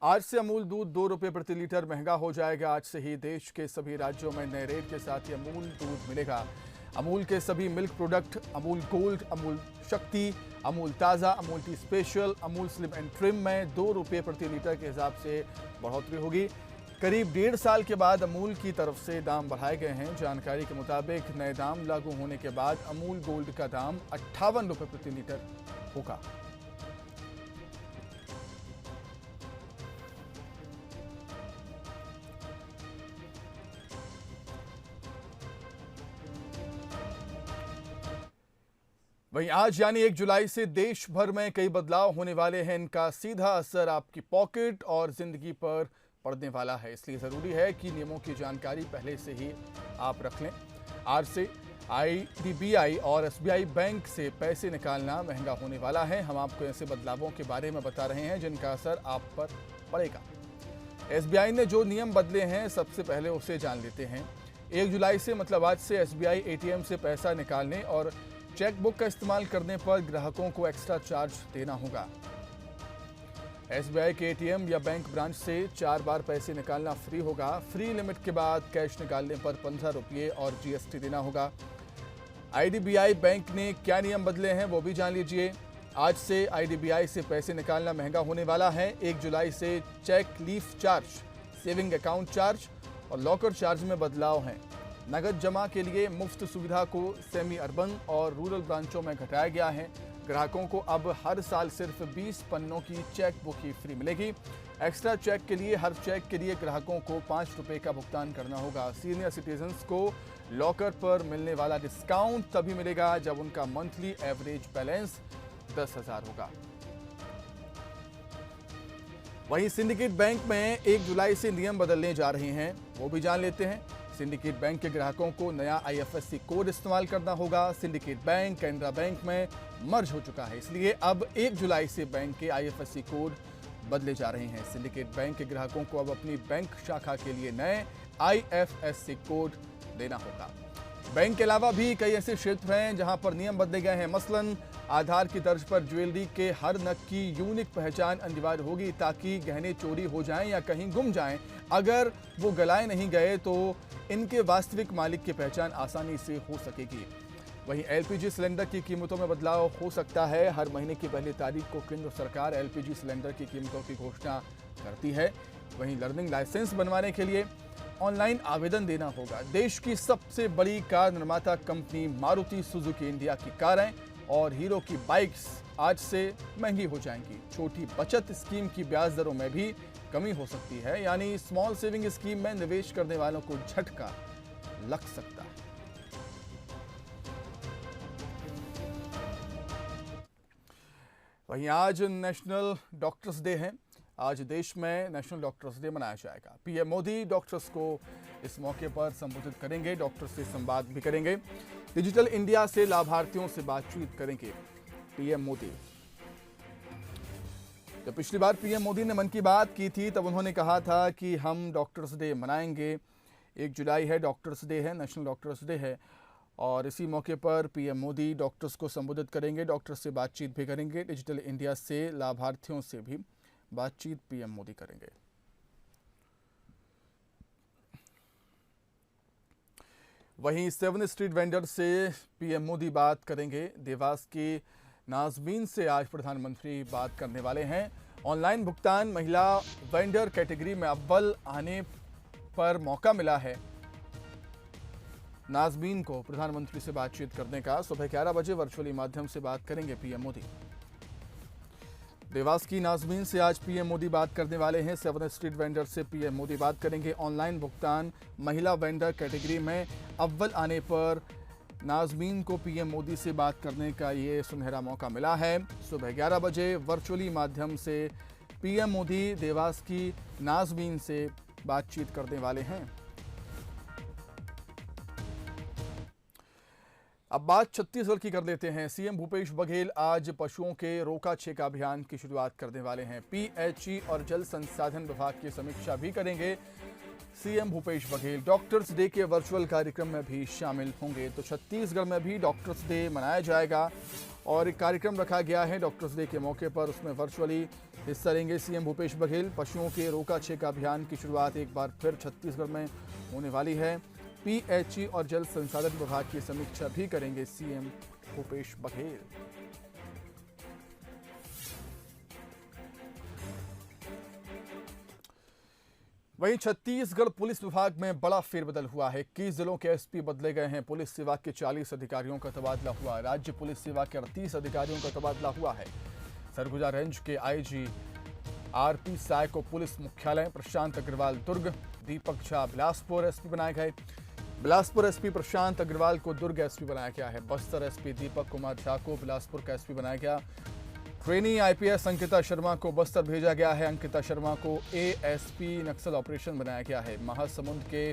आज से अमूल दूध 2 रुपये प्रति लीटर महंगा हो जाएगा। आज से ही देश के सभी राज्यों में नए रेट के साथ ही अमूल दूध मिलेगा। अमूल के सभी milk product, Amul gold, Amul शक्ति, अमूल ताज़ा, Amul T special, Amul slim and trim में 2 रुपये प्रति लीटर के हिसाब से बढ़ोतरी होगी। करीब 1.5 साल के बाद अमूल की तरफ से दाम बढ़ाए गए हैं। जानकारी के मुताबिक नए दाम लागू होने के बाद अमूल गोल्ड का दाम 58 रुपये प्रति लीटर होगा। वहीं आज यानी 1 जुलाई से देश भर में कई बदलाव होने वाले हैं। इनका सीधा असर आपकी पॉकेट और जिंदगी पर पड़ने वाला है, इसलिए ज़रूरी है कि नियमों की जानकारी पहले से ही आप रख लें। आज से आईडीबीआई और एसबीआई बैंक से पैसे निकालना महंगा होने वाला है। हम आपको ऐसे बदलावों के बारे में बता रहे हैं जिनका असर आप पर पड़ेगा। एसबीआई ने जो नियम बदले हैं, सबसे पहले उसे जान लेते हैं। 1 जुलाई से मतलब आज से एसबीआई एटीएम से पैसा निकालने और चेकबुक का इस्तेमाल करने पर ग्राहकों को एक्स्ट्रा चार्ज देना होगा। एसबीआई के एटीएम या बैंक ब्रांच से 4 बार पैसे निकालना फ्री होगा। फ्री लिमिट के बाद कैश निकालने पर 15 रुपये और जीएसटी देना होगा। आईडीबीआई बैंक ने क्या नियम बदले हैं वो भी जान लीजिए। आज से आईडीबीआई से पैसे निकालना महंगा होने वाला है। 1 जुलाई से cheque leaf charge, saving account charge और लॉकर चार्ज में बदलाव हैं। नगद जमा के लिए मुफ्त सुविधा को सेमी अर्बन और रूरल ब्रांचों में घटाया गया है। ग्राहकों को अब हर साल सिर्फ 20 पन्नों की चेक बुक ही फ्री मिलेगी। एक्स्ट्रा चेक के लिए हर चेक के लिए ग्राहकों को 5 रुपये का भुगतान करना होगा। सीनियर सिटीजन्स को लॉकर पर मिलने वाला डिस्काउंट तभी मिलेगा जब उनका मंथली एवरेज बैलेंस 10,000 होगा। वहीं सिंडिकेट बैंक में 1 जुलाई से नियम बदलने जा रहे हैं, वो भी जान लेते हैं। सिंडिकेट बैंक के ग्राहकों को नया आईएफएससी कोड इस्तेमाल करना होगा। सिंडिकेट बैंक कैनरा बैंक में मर्ज हो चुका है, इसलिए अब 1 जुलाई से बैंक के आईएफएससी कोड बदले जा रहे हैं। सिंडिकेट बैंक के ग्राहकों को अब अपनी बैंक शाखा के लिए नए आईएफएससी कोड देना होगा। बैंक के अलावा भी कई ऐसे क्षेत्र हैं जहां पर नियम बदले गए हैं। मसलन आधार की तर्ज पर ज्वेलरी के हर नग की यूनिक पहचान अनिवार्य होगी ताकि गहने चोरी हो जाएं या कहीं गुम जाएं। अगर वो गलाए नहीं गए तो इनके वास्तविक मालिक की पहचान आसानी से हो सकेगी। वहीं एलपीजी सिलेंडर की कीमतों में बदलाव हो सकता है। हर महीने की पहली तारीख को केंद्र सरकार एलपीजी सिलेंडर की कीमतों की घोषणा करती है। वहीं लर्निंग लाइसेंस बनवाने के लिए ऑनलाइन आवेदन देना होगा। देश की सबसे बड़ी कार निर्माता कंपनी मारुति सुजुकी इंडिया की कारें और हीरो की बाइक्स आज से महंगी हो जाएंगी। छोटी बचत स्कीम की ब्याज दरों में भी कमी हो सकती है, यानी स्मॉल सेविंग स्कीम में निवेश करने वालों को झटका लग सकता है। वहीं आज नेशनल डॉक्टर्स डे है। आज देश में नेशनल डॉक्टर्स डे मनाया जाएगा। पीएम मोदी डॉक्टर्स को इस मौके पर संबोधित करेंगे, डॉक्टर्स से संवाद भी करेंगे। डिजिटल इंडिया से लाभार्थियों से बातचीत करेंगे पीएम मोदी। जब पिछली बार पीएम मोदी ने मन की बात की थी तब उन्होंने कहा था कि हम डॉक्टर्स डे मनाएंगे। 1 जुलाई है, डॉक्टर्स डे है, नेशनल डॉक्टर्स डे है और इसी मौके पर पीएम मोदी डॉक्टर्स को संबोधित करेंगे, डॉक्टर्स से बातचीत भी करेंगे। डिजिटल इंडिया से लाभार्थियों से भी बातचीत पीएम मोदी करेंगे। वहीं 7 स्ट्रीट वेंडर से पीएम मोदी बात करेंगे। देवास की नाजमीन से आज प्रधानमंत्री बात करने वाले हैं। ऑनलाइन भुगतान महिला वेंडर कैटेगरी में अव्वल आने पर मौका मिला है नाजमीन को प्रधानमंत्री से बातचीत करने का। सुबह 11 बजे वर्चुअली माध्यम से बात करेंगे पीएम मोदी। देवास की नाजमीन से आज पीएम मोदी बात करने वाले हैं। 7 स्ट्रीट वेंडर से पीएम मोदी बात करेंगे। ऑनलाइन भुगतान महिला वेंडर कैटेगरी में अव्वल आने पर नाजमीन को पीएम मोदी से बात करने का ये सुनहरा मौका मिला है। सुबह 11 बजे वर्चुअली माध्यम से पीएम मोदी देवास की नाजमीन से बातचीत करने वाले हैं। अब बात छत्तीसगढ़ की कर लेते हैं। सीएम भूपेश बघेल आज पशुओं के रोका छेका अभियान की शुरुआत करने वाले हैं। पीएचई और जल संसाधन विभाग की समीक्षा भी करेंगे। CM Bhupesh Baghel doctors day के वर्चुअल कार्यक्रम में भी शामिल होंगे। तो छत्तीसगढ़ में भी डॉक्टर्स डे मनाया जाएगा और एक कार्यक्रम रखा गया है डॉक्टर्स डे के मौके पर। उसमें वर्चुअली हिस्सा लेंगे सीएम भूपेश बघेल। पशुओं के रोका छेका अभियान की शुरुआत एक बार फिर छत्तीसगढ़ में होने वाली है। पीएचई और जल संसाधन विभाग की समीक्षा भी करेंगे सीएम भूपेश बघेल। वहीं छत्तीसगढ़ पुलिस विभाग में बड़ा फेरबदल हुआ है। 21 जिलों के एसपी बदले गए हैं। पुलिस सेवा के 40 अधिकारियों का तबादला हुआ। राज्य पुलिस सेवा के 38 अधिकारियों का तबादला हुआ है। सरगुजा रेंज के आईजी आरपी साय को पुलिस मुख्यालय, प्रशांत अग्रवाल दुर्ग, दीपक झा बिलासपुर एसपी बनाए गए। बिलासपुर एसपी प्रशांत अग्रवाल को दुर्ग एसपी बनाया गया है। बस्तर एसपी दीपक कुमार झा को बिलासपुर का एसपी बनाया गया। ट्रेनी आईपीएस अंकिता शर्मा को बस्तर भेजा गया है। अंकिता शर्मा को एएसपी नक्सल ऑपरेशन बनाया गया है। महासमुंद के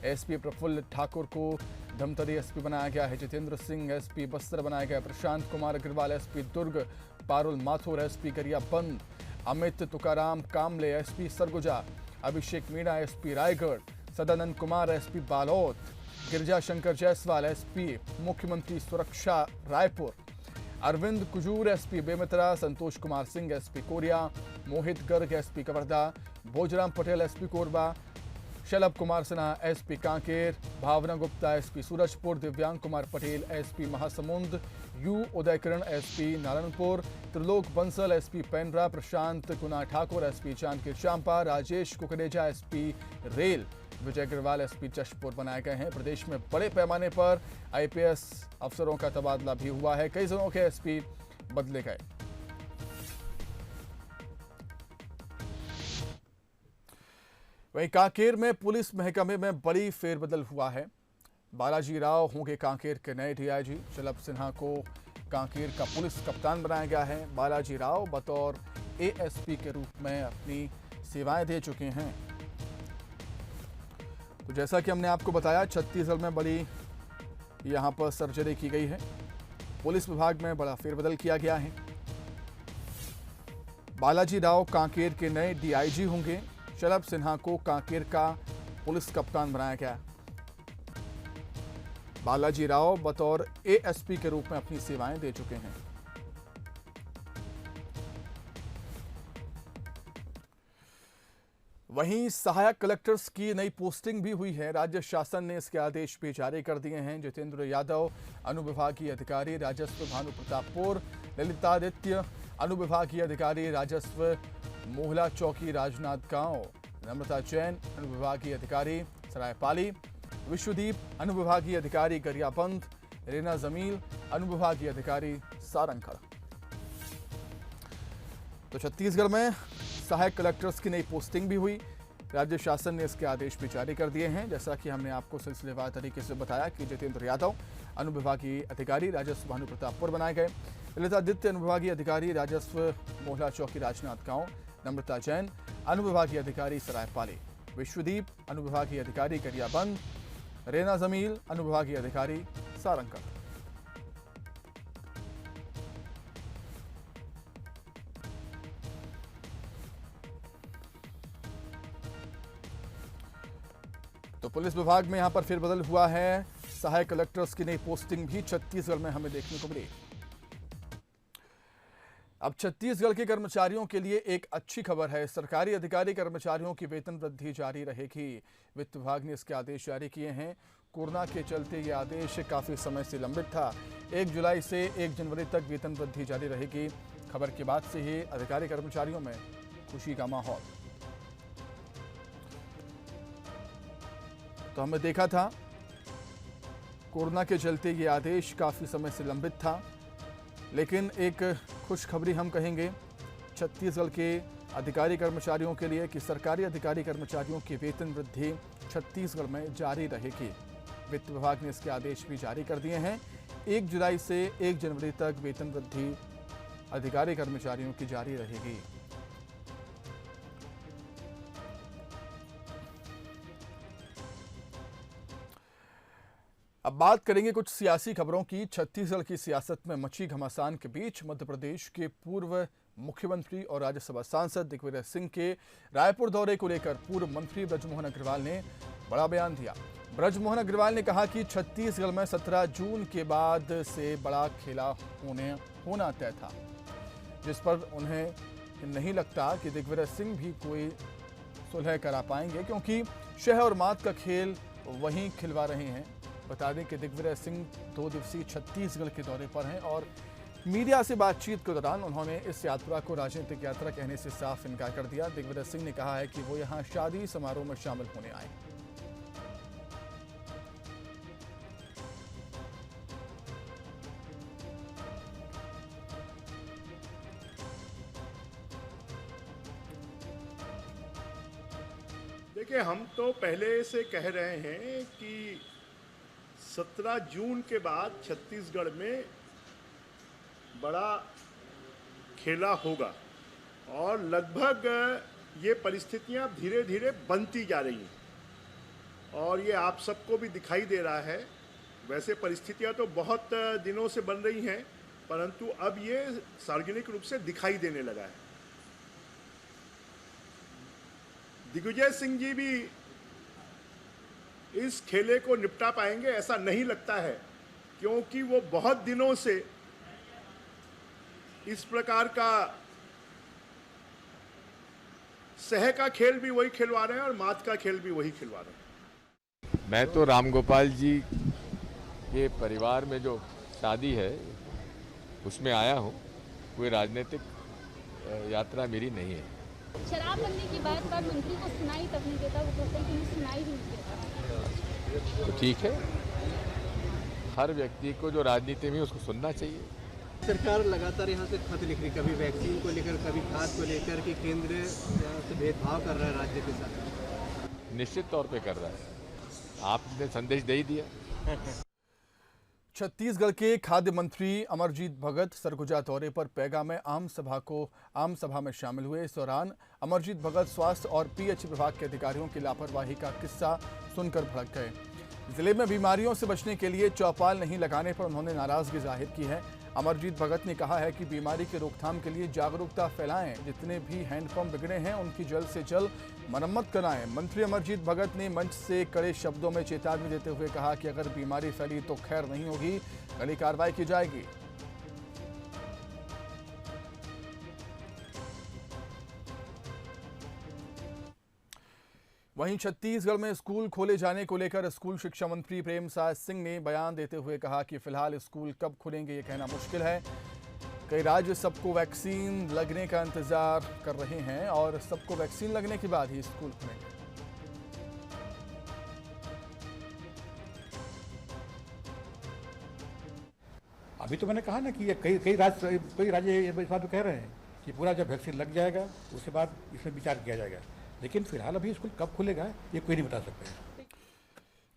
एसपी प्रफुल्ल ठाकुर को धमतरी एसपी बनाया गया है। जितेंद्र सिंह एसपी बस्तर बनाया गया। Prashant Kumar Agrawal SP Durg, Parul Mathur SP Gariaband, Amit Tukaram Kamle SP Surguja, Abhishek Meena SP Raigarh, Sadanand Kumar SP Balod, Girija Shankar Jaiswal SP मुख्यमंत्री सुरक्षा Raipur, Arvind Kujur SP Bemetara, Santosh Kumar Singh SP Koriya, Mohit Garg SP Kawardha, Bhojram Patel SP Korba, Shalabh Kumar Sinha SP Kanker, Bhavna Gupta SP Surajpur, Divyang Kumar Patel SP Mahasamund, U Udaykiran SP Narayanpur, Trilok Bansal SP Pendra, Prashant Kuna Thakur SP Janjgir Champa, Rajesh Kukreja SP rail, Vijay Agrawal SP Jashpur बनाए गए हैं। प्रदेश में बड़े पैमाने पर आईपीएस अफसरों का तबादला भी हुआ है। कई जिलों के एसपी बदले गए। वहीं कांकेर में पुलिस महकमे में बड़ी फेरबदल हुआ है। बालाजी राव होंगे कांकेर के नए डीआईजी। शलभ सिन्हा को कांकेर का पुलिस कप्तान बनाया गया है। बालाजी राव बतौर एएसपी के रूप में अपनी सेवाएं दे चुके हैं। तो जैसा कि हमने आपको बताया, छत्तीसगढ़ में बड़ी यहां पर सर्जरी की गई है। पुलिस विभाग में बड़ा फेरबदल किया गया है। बालाजी राव कांकेर के नए डीआईजी होंगे। शलभ सिन्हा को कांकेर का पुलिस कप्तान बनाया गया। बालाजी राव बतौर एएसपी के रूप में अपनी सेवाएं दे चुके हैं। वहीं सहायक कलेक्टर्स की नई पोस्टिंग भी हुई है। राज्य शासन ने इसके आदेश भी जारी कर दिए हैं। जितेंद्र यादव अनुविभागीय अधिकारी राजस्व भानु प्रतापपुर, ललितादित्य अनुविभागीय अधिकारी राजस्व मोहला चौकी राजनांदगांव, नम्रता जैन अनुविभागीय अधिकारी सरायपाली, विश्वदीप अनुविभागीय अधिकारी गरियाबंद, रीना जमील अनुविभागीय अधिकारी सारंगढ़। तो छत्तीसगढ़ में सहायक कलेक्टर्स की नई पोस्टिंग भी हुई। राज्य शासन ने इसके आदेश भी जारी कर दिए हैं। जैसा कि हमने आपको सिलसिलेवार तरीके से बताया कि जितेंद्र यादव अनुविभागीय अधिकारी राजस्व भानु प्रतापपुर बनाए गए। ललितादित्य अनुविभागीय अधिकारी राजस्व मोहला चौकी राजनांदगांव, नम्रता जैन अनुविभागीय अधिकारी सरायपाली, विश्वदीप अनुविभागीय अधिकारी गरियाबंद, रीना जमील अनुविभागीय अधिकारी सारंगढ़। तो पुलिस विभाग में यहां पर फेरबदल हुआ है। सहायक कलेक्टर्स की नई पोस्टिंग भी छत्तीसगढ़ में हमें देखने को मिली। अब छत्तीसगढ़ के कर्मचारियों के लिए एक अच्छी खबर है। सरकारी अधिकारी कर्मचारियों की वेतन वृद्धि जारी रहेगी। वित्त विभाग ने इसके आदेश जारी किए हैं। कोरोना के चलते ये आदेश काफी समय से लंबित था। 1 जुलाई से 1 जनवरी तक वेतन वृद्धि जारी रहेगी। खबर के बाद से ही अधिकारी कर्मचारियों में खुशी का माहौल। तो हमने देखा था कोरोना के चलते ये आदेश काफ़ी समय से लंबित था, लेकिन एक खुशखबरी हम कहेंगे छत्तीसगढ़ के अधिकारी कर्मचारियों के लिए कि सरकारी अधिकारी कर्मचारियों की वेतन वृद्धि छत्तीसगढ़ में जारी रहेगी। वित्त विभाग ने इसके आदेश भी जारी कर दिए हैं। 1 जुलाई से 1 जनवरी तक वेतन वृद्धि अधिकारी कर्मचारियों की जारी रहेगी। अब बात करेंगे कुछ सियासी खबरों की। छत्तीसगढ़ की सियासत में मची घमासान के बीच मध्य प्रदेश के पूर्व मुख्यमंत्री और राज्यसभा सांसद दिग्विजय सिंह के रायपुर दौरे को लेकर पूर्व मंत्री ब्रजमोहन अग्रवाल ने बड़ा बयान दिया। ब्रजमोहन अग्रवाल ने कहा कि छत्तीसगढ़ में 17 जून के बाद से बड़ा खेला होना तय था, जिस पर उन्हें नहीं लगता कि दिग्विजय सिंह भी कोई सुलह करा पाएंगे, क्योंकि शह और मात का खेल वहीं खिलवा रहे हैं। बता दें कि दिग्विजय सिंह 2 दिवसीय छत्तीसगढ़ के दौरे पर हैं और मीडिया से बातचीत के दौरान उन्होंने इस यात्रा को राजनीतिक यात्रा कहने से साफ इनकार कर दिया। दिग्विजय सिंह ने कहा है कि वो यहां शादी समारोह में शामिल होने आए। देखिए, हम तो पहले से कह रहे हैं कि 17 जून के बाद छत्तीसगढ़ में बड़ा खेला होगा और लगभग ये परिस्थितियां धीरे धीरे बनती जा रही हैं और ये आप सबको भी दिखाई दे रहा है। वैसे परिस्थितियां तो बहुत दिनों से बन रही हैं, परंतु अब ये सार्वजनिक रूप से दिखाई देने लगा है। दिग्विजय सिंह जी भी इस खेले को निपटा पाएंगे ऐसा नहीं लगता है, क्योंकि वो बहुत दिनों से इस प्रकार का सह का खेल भी वही खिलवा रहे हैं और मात का खेल भी वही खिलवा रहे हैं। मैं तो रामगोपाल जी के परिवार में जो शादी है उसमें आया हूँ, कोई राजनीतिक यात्रा मेरी नहीं है। शराबबंदी की बात पर मंत्री को सुनाई तक नहीं देता, वो कहते हैं कि नहीं सुनाई नहीं देता। तो ठीक है, हर व्यक्ति को जो राजनीति में उसको सुनना चाहिए। सरकार लगातार यहाँ से खत लिख रही, कभी वैक्सीन को लेकर, कभी खाद को लेकर कि केंद्र से भेदभाव कर रहा है राज्य के साथ। निश्चित तौर पे कर रहा है, आपने संदेश दे ही दिया। छत्तीसगढ़ के खाद्य मंत्री अमरजीत भगत सरगुजा दौरे पर पैगा में आम सभा में शामिल हुए। इस दौरान अमरजीत भगत स्वास्थ्य और पीएच विभाग के अधिकारियों की लापरवाही का किस्सा सुनकर भड़क गए। जिले में बीमारियों से बचने के लिए चौपाल नहीं लगाने पर उन्होंने नाराजगी जाहिर की है। अमरजीत भगत ने कहा है कि बीमारी की रोकथाम के लिए जागरूकता फैलाएं, जितने भी हैंडपंप बिगड़े हैं उनकी जल्द से जल्द मरम्मत कराएं। मंत्री अमरजीत भगत ने मंच से कड़े शब्दों में चेतावनी देते हुए कहा कि अगर बीमारी फैली तो खैर नहीं होगी, कड़ी कार्रवाई की जाएगी। वहीं छत्तीसगढ़ में स्कूल खोले जाने को लेकर स्कूल शिक्षा मंत्री प्रेमसाय सिंह ने बयान देते हुए कहा कि फिलहाल स्कूल कब खुलेंगे ये कहना मुश्किल है। कई राज्य सबको वैक्सीन लगने का इंतजार कर रहे हैं और सबको वैक्सीन लगने के बाद ही स्कूल खुलेंगे। अभी तो मैंने कहा ना कि ये कई राज्य ये बात तो कह रहे हैं कि पूरा जब वैक्सीन लग जाएगा उसके बाद इसमें विचार किया जाएगा, लेकिन फिलहाल अभी स्कूल कब खुलेगा ये कोई नहीं बता सकता।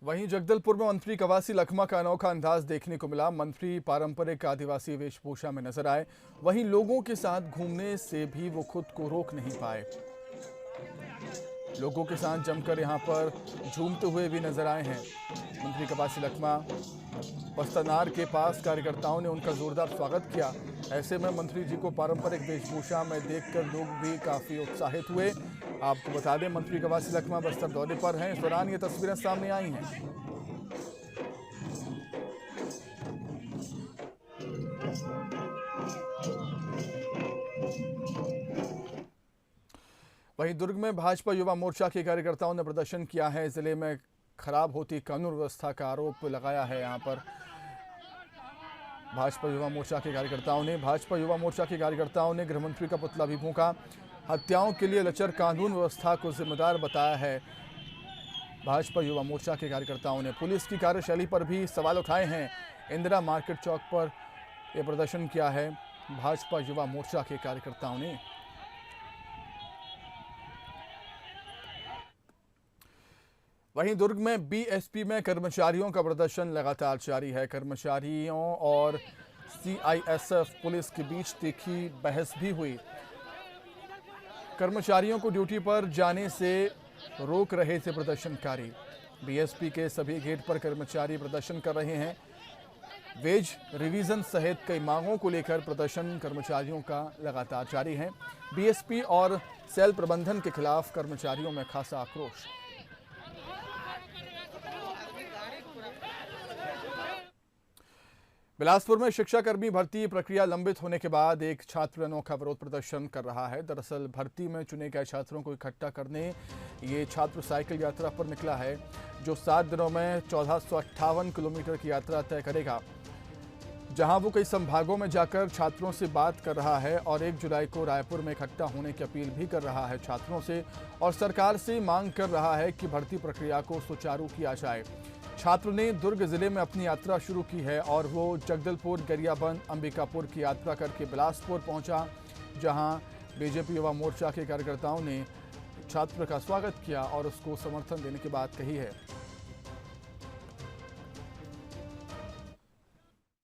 वहीं जगदलपुर में मंत्री कवासी लखमा का अनोखा अंदाज देखने को मिला। मंत्री पारंपरिक आदिवासी वेशभूषा में नजर आए, वहीं लोगों के साथ घूमने से भी वो खुद को रोक नहीं पाए। लोगों के साथ जमकर यहां पर झूमते हुए भी नजर आए हैं मंत्री कवासी लखमा। बस्तरनार के पास कार्यकर्ताओं ने उनका जोरदार स्वागत किया। ऐसे में मंत्री जी को पारंपरिक वेशभूषा में देखकर लोग भी काफी उत्साहित हुए। आपको बता दें, मंत्री कवासी लखमा बस्तर दौरे पर हैं। इस दौरान ये तस्वीरें सामने आई हैं। वहीं दुर्ग में भाजपा युवा मोर्चा के कार्यकर्ताओं ने प्रदर्शन किया है। जिले में खराब होती कानून व्यवस्था का आरोप लगाया है। यहां पर भाजपा युवा मोर्चा के कार्यकर्ताओं ने गृह मंत्री का पुतला भी फूंका। हत्याओं के लिए लचर कानून व्यवस्था को जिम्मेदार बताया है। भाजपा युवा मोर्चा के कार्यकर्ताओं ने पुलिस की कार्यशैली पर भी सवाल उठाए हैं। इंदिरा मार्केट चौक पर यह प्रदर्शन किया है भाजपा युवा मोर्चा के कार्यकर्ताओं ने। वहीं दुर्ग में बीएसपी में कर्मचारियों का प्रदर्शन लगातार जारी है। कर्मचारियों और सीआईएसएफ पुलिस के बीच तीखी बहस भी हुई। कर्मचारियों को ड्यूटी पर जाने से रोक रहे थे प्रदर्शनकारी। बीएसपी के सभी गेट पर कर्मचारी प्रदर्शन कर रहे हैं। वेज रिवीजन सहित कई मांगों को लेकर प्रदर्शन कर्मचारियों का लगातार जारी है। बीएसपी और सेल प्रबंधन के खिलाफ कर्मचारियों में खासा आक्रोश। बिलासपुर में शिक्षाकर्मी भर्ती प्रक्रिया लंबित होने के बाद एक छात्र अनोखा विरोध प्रदर्शन कर रहा है। दरअसल भर्ती में चुने गए छात्रों को इकट्ठा करने ये छात्र साइकिल यात्रा पर निकला है, जो 7 दिनों में 1458 किलोमीटर की यात्रा तय करेगा, जहां वो कई संभागों में जाकर छात्रों से बात कर रहा है और 1 जुलाई को रायपुर में इकट्ठा होने की अपील भी कर रहा है छात्रों से, और सरकार से मांग कर रहा है कि भर्ती प्रक्रिया को सुचारू किया जाए। छात्र ने दुर्ग जिले में अपनी यात्रा शुरू की है और वो जगदलपुर, गरियाबंद, अंबिकापुर की यात्रा करके बिलासपुर पहुंचा, जहां बीजेपी युवा मोर्चा के कार्यकर्ताओं ने छात्र का स्वागत किया और उसको समर्थन देने की बात कही है।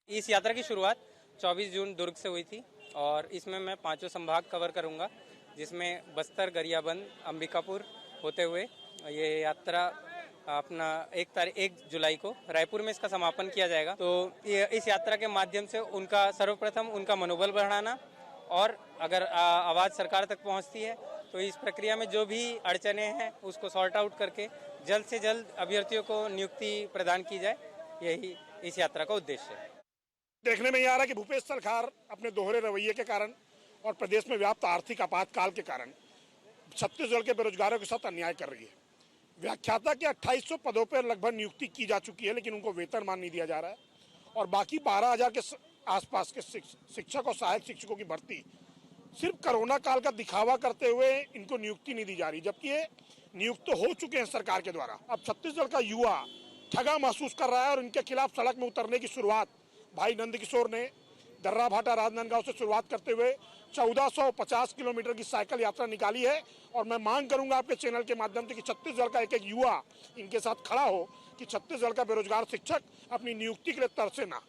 इस यात्रा की शुरुआत 24 जून दुर्ग से हुई थी और इसमें मैं 5 संभाग कवर करूंगा, जिसमें बस्तर, गरियाबंद, अंबिकापुर होते हुए ये यात्रा अपना 1 जुलाई को रायपुर में इसका समापन किया जाएगा। तो इस यात्रा के माध्यम से उनका सर्वप्रथम उनका मनोबल बढ़ाना, और अगर आवाज़ सरकार तक पहुंचती है तो इस प्रक्रिया में जो भी अड़चने हैं उसको सॉर्ट आउट करके जल्द से जल्द अभ्यर्थियों को नियुक्ति प्रदान की जाए, यही इस यात्रा का उद्देश्य है। देखने में ये आ रहा है कि भूपेश सरकार अपने दोहरे रवैये के कारण और प्रदेश में व्याप्त आर्थिक आपातकाल के कारण छत्तीसगढ़ के बेरोजगारों के साथ अन्याय कर रही है। व्याख्याता के 2800 पदों पर लगभग नियुक्ति की जा चुकी है, लेकिन उनको वेतनमान नहीं दिया जा रहा है, और बाकी 12,000 के आसपास के शिक्षक और सहायक शिक्षकों की भर्ती सिर्फ कोरोना काल का दिखावा करते हुए इनको नियुक्ति नहीं दी जा रही, जबकि ये नियुक्त तो हो चुके हैं सरकार के द्वारा। अब छत्तीसगढ़ का युवा ठगा महसूस कर रहा है और इनके खिलाफ सड़क में उतरने की शुरुआत भाई नंदकिशोर ने दर्रा भाटा राजनांदगांव से शुरुआत करते हुए 1450 किलोमीटर की साइकिल यात्रा निकाली है। और मैं मांग करूंगा आपके चैनल के माध्यम से कि छत्तीसगढ़ का एक युवा इनके साथ खड़ा हो कि छत्तीसगढ़ का बेरोजगार शिक्षक अपनी नियुक्ति के लिए तरसे ना।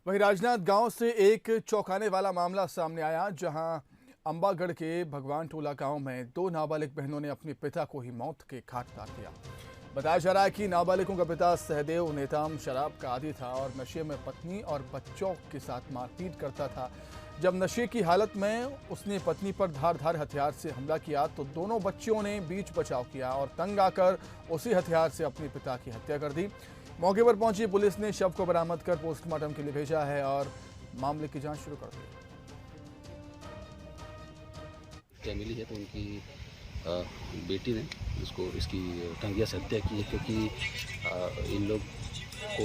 वहीं राजनांदगांव से एक चौंकाने वाला मामला सामने आया, जहां अंबागढ़ के भगवान टोला गांव में 2 नाबालिग बहनों ने अपने पिता को ही मौत के घाट उतार दिया। बताया जा रहा है कि नाबालिगों का पिता सहदेव नेताम शराब का आदी था और नशे में पत्नी और बच्चों के साथ मारपीट करता था। जब नशे की हालत में उसने पत्नी पर धारदार हथियार से हमला किया तो दोनों बच्चियों ने बीच बचाव किया और तंग आकर उसी हथियार से अपने पिता की हत्या कर दी। मौके पर पहुंची पुलिस ने शव को बरामद कर पोस्टमार्टम के लिए भेजा है और मामले की जांच शुरू कर दी। मिली है तो उनकी बेटी ने इसकी टंगिया से हत्या की है, क्योंकि इन लोग को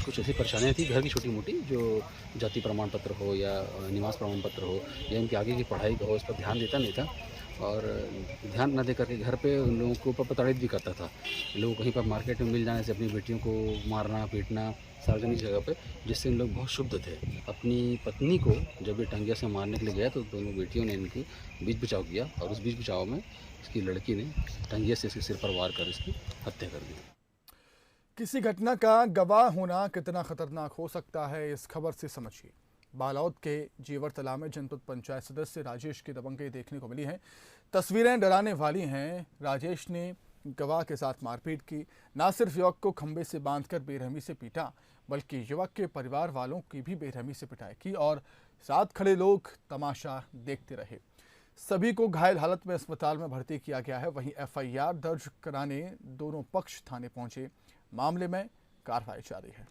कुछ ऐसी परेशानियाँ थी घर की छोटी मोटी, जो जाति प्रमाण पत्र हो या निवास प्रमाण पत्र हो या इनकी आगे की पढ़ाई का हो, इस पर ध्यान देता नहीं था और ध्यान न दे करके घर पे उन लोगों को प्रताड़ित भी करता था। लोग कहीं पर मार्केट में मिल जाने से अपनी बेटियों को मारना पीटना सार्वजनिक जगह पे, जिससे इन लोग बहुत शुद्ध थे। अपनी पत्नी को जब ये टंगिया से मारने के लिए गया तो दोनों बेटियों ने इनकी बीच बचाव किया और उस बीच बचाव में इसकी लड़की ने टंगिया से इसके सिर पर वार कर इसकी हत्या कर दी। किसी घटना का गवाह होना कितना खतरनाक हो सकता है, इस खबर से समझिए। बालोद के जीवरतला में जनपद पंचायत सदस्य राजेश की दबंगई देखने को मिली है। तस्वीरें डराने वाली हैं। राजेश ने गवाह के साथ मारपीट की। न सिर्फ युवक को खंबे से बांधकर बेरहमी से पीटा, बल्कि युवक के परिवार वालों की भी बेरहमी से पिटाई की और साथ खड़े लोग तमाशा देखते रहे। सभी को घायल हालत में अस्पताल में भर्ती किया गया है। वहीं एफआईआर दर्ज कराने दोनों पक्ष थाने पहुंचे। मामले में कार्रवाई जारी है।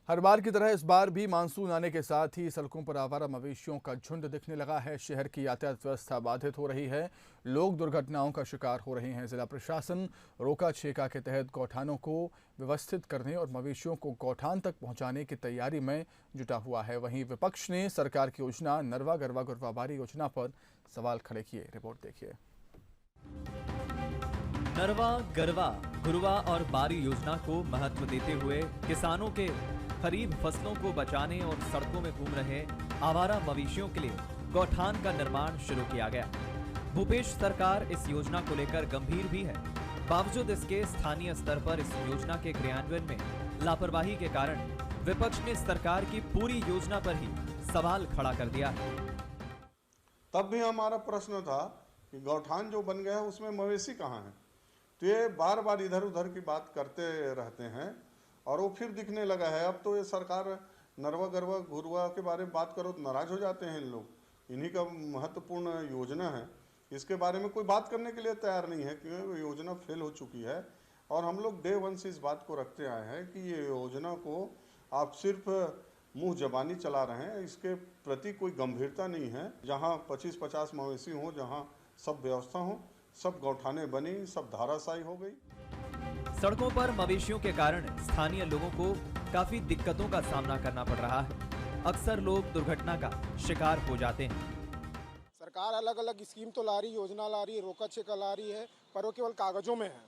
हर बार की तरह इस बार भी मानसून आने के साथ ही सड़कों पर आवारा मवेशियों का झुंड दिखने लगा है। शहर की यातायात व्यवस्था बाधित हो रही है। लोग दुर्घटनाओं का शिकार हो रहे हैं। जिला प्रशासन रोका छेका के तहत गौठानों को व्यवस्थित करने और मवेशियों को गौठान तक पहुंचाने की तैयारी में जुटा हुआ है। वहीं विपक्ष ने सरकार की योजना नरवा गरवा गुरवा बारी योजना पर सवाल खड़े किए। रिपोर्ट देखिए। नरवा गरवा गुरवा और बारी योजना को महत्व देते हुए किसानों के खरीफ फसलों को बचाने और सड़कों में घूम रहे आवारा मवेशियों के लिए गौठान का निर्माण शुरू किया गया। भूपेश सरकार इस योजना को लेकर गंभीर भी है। बावजूद इसके स्थानीय स्तर पर इस योजना के क्रियान्वयन में लापरवाही के कारण विपक्ष ने सरकार की पूरी योजना पर ही सवाल खड़ा कर दिया है। तब भी हमारा प्रश्न था कि गौठान जो बन गया है उसमें मवेशी कहाँ हैं। तो ये बार बार इधर उधर की बात करते रहते हैं और वो फिर दिखने लगा है। अब तो ये सरकार नरवा गरवा घुरवा के बारे में बात करो तो नाराज हो जाते हैं इन लोग। इन्हीं का महत्वपूर्ण योजना है, इसके बारे में कोई बात करने के लिए तैयार नहीं है क्योंकि वो योजना फेल हो चुकी है। और हम लोग डे वन से इस बात को रखते आए हैं कि ये योजना को आप सिर्फ मुंह जबानी चला रहे हैं, इसके प्रति कोई गंभीरता नहीं है। जहां 25-50 मवेशी हों, जहां सब व्यवस्था हो, सब गौठाने बनी, सब धाराशायी हो गई। सड़कों पर मवेशियों के कारण स्थानीय लोगों को काफी दिक्कतों का सामना करना पड़ रहा है। अक्सर लोग दुर्घटना का शिकार हो जाते हैं। सरकार अलग अलग स्कीम तो ला रही, योजना ला रही है, रोका छेका ला रही है, पर वो केवल कागजों में है।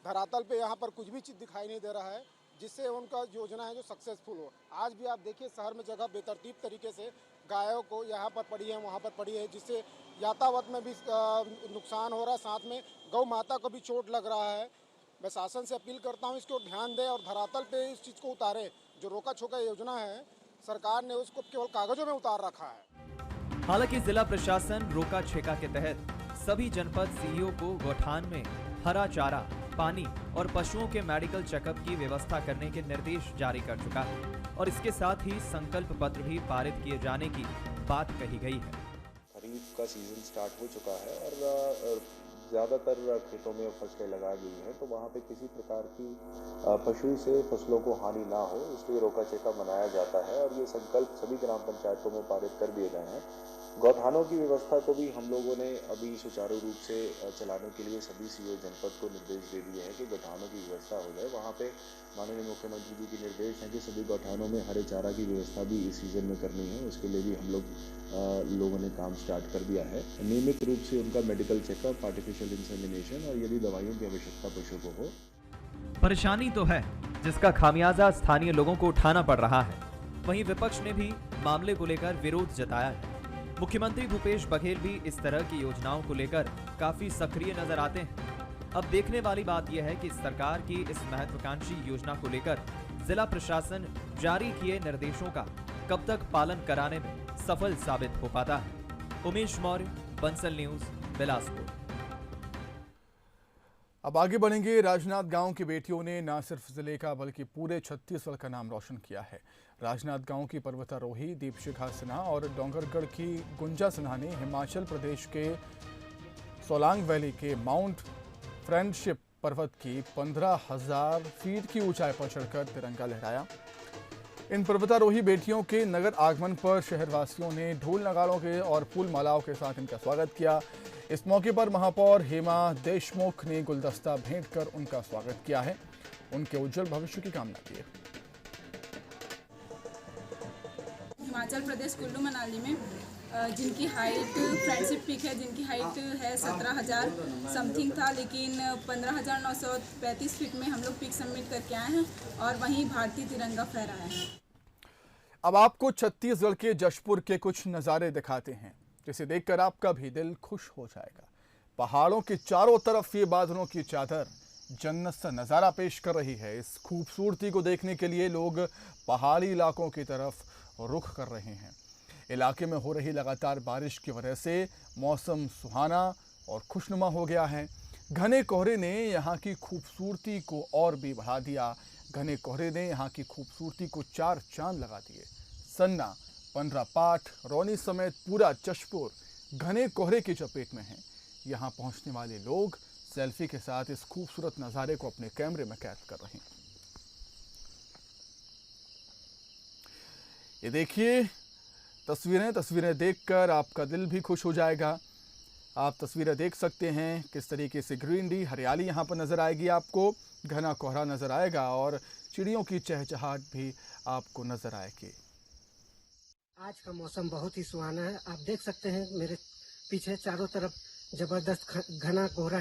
धरातल पे यहाँ पर कुछ भी चीज़ दिखाई नहीं दे रहा है जिससे उनका योजना है जो सक्सेसफुल हो। आज भी आप देखिए शहर में जगह बेतरतीब तरीके से गायों को यहाँ पर पड़ी है, वहाँ पर पड़ी है, जिससे यातायात में भी नुकसान हो रहा है, साथ में गौ माता को भी चोट लग रहा है। मैं शासन से अपील करता हूँ इसको ध्यान दें और धरातल पे इस चीज़ को उतारे। जो रोका छोका योजना है सरकार ने उसको केवल कागजों में उतार रखा है। हालांकि जिला प्रशासन रोका छेका के तहत सभी जनपद सीईओ को गौठान में हरा चारा, पानी और पशुओं के मेडिकल चेकअप की व्यवस्था करने के निर्देश जारी कर चुका है और इसके साथ ही संकल्प पत्र भी पारित किए जाने की बात कही गई है। खरीफ का सीजन स्टार्ट हो चुका है और ज़्यादातर खेतों में फसलें लगा गई हैं, तो वहाँ पे किसी प्रकार की पशु से फसलों को हानि ना हो, इसलिए रोका छेका मनाया जाता है और ये संकल्प सभी ग्राम पंचायतों में पारित कर दिए गए हैं। गौठानों की व्यवस्था को भी हम लोगों ने अभी सुचारू रूप से चलाने के लिए सभी सीईओ जनपद को निर्देश दे दिए हैं कि गौठानों की व्यवस्था हो जाए। वहाँ पे माननीय मुख्यमंत्री जी के निर्देश हैं कि सभी गौठानों में हरे चारा की व्यवस्था भी इस सीजन में करनी है। उसके लिए भी हम लोगों ने काम स्टार्ट कर दिया है। नियमित रूप से उनका मेडिकल चेकअप, आर्टिफिशियल इंसेमिनेशन और यदि दवाइयों की आवश्यकता पशु को हो। परेशानी तो है जिसका खामियाजा स्थानीय लोगों को उठाना पड़ रहा है। वहीं विपक्ष ने भी मामले को लेकर विरोध जताया है। मुख्यमंत्री भूपेश बघेल भी इस तरह की योजनाओं को लेकर काफी सक्रिय नजर आते हैं। अब देखने वाली बात यह है कि सरकार की इस महत्वाकांक्षी योजना को लेकर जिला प्रशासन जारी किए निर्देशों का कब तक पालन कराने में सफल साबित हो पाता है। उमेश मौर्य, बंसल न्यूज, बिलासपुर। अब आगे बढ़ेंगे। राजनांदगांव की बेटियों ने न सिर्फ जिले का बल्कि पूरे छत्तीसगढ़ का नाम रोशन किया है। राजनांदगांव की पर्वतारोही दीपशिखा सिन्हा और डोंगरगढ़ की गुंजा सिन्हा ने हिमाचल प्रदेश के सोलांग वैली के माउंट फ्रेंडशिप पर्वत की 15,000 फीट की ऊंचाई पर चढ़कर तिरंगा लहराया। इन पर्वतारोही बेटियों के नगर आगमन पर शहरवासियों ने ढोल नगाड़ों के और फूल मालाओं के साथ इनका स्वागत किया। इस मौके पर महापौर हेमा देशमुख ने गुलदस्ता भेंट कर उनका स्वागत किया है, उनके उज्जवल भविष्य की कामना की है। हिमाचल प्रदेश कुल्लू मनाली में जिनकी हाइट फ्रेंडशिप पीक है, जिनकी हाइट है 17,000 समथिंग था, लेकिन 15,935 फीट में हम लोग पीक सबमिट करके आए हैं और वहीं भारतीय तिरंगा फहराया है। अब आपको छत्तीसगढ़ के जशपुर के कुछ नज़ारे दिखाते हैं जिसे देखकर आपका भी दिल खुश हो जाएगा। पहाड़ों के चारों तरफ ये बादलों की चादर जन्नत सा नज़ारा पेश कर रही है। इस खूबसूरती को देखने के लिए लोग पहाड़ी इलाकों की तरफ रुख कर रहे हैं। इलाके में हो रही लगातार बारिश की वजह से मौसम सुहाना और खुशनुमा हो गया है। घने कोहरे ने यहाँ की खूबसूरती को और भी बढ़ा दिया। घने कोहरे ने यहाँ की खूबसूरती को चार चांद लगा दिए। सन्ना, पंडरापाठ, रौनी समेत पूरा जशपुर घने कोहरे की चपेट में है। यहाँ पहुँचने वाले लोग सेल्फी के साथ इस खूबसूरत नज़ारे को अपने कैमरे में कैद कर रहे हैं। ये देखिए तस्वीरें देखकर आपका दिल भी खुश हो जाएगा। आप तस्वीरें देख सकते हैं किस तरीके से ग्रीनरी, हरियाली यहाँ पर नज़र आएगी। आपको घना कोहरा नज़र आएगा और चिड़ियों की चहचहाट भी आपको नज़र आएगी। आज का मौसम बहुत ही सुहाना है। आप देख सकते हैं मेरे पीछे चारों तरफ जबरदस्त घना कोहरा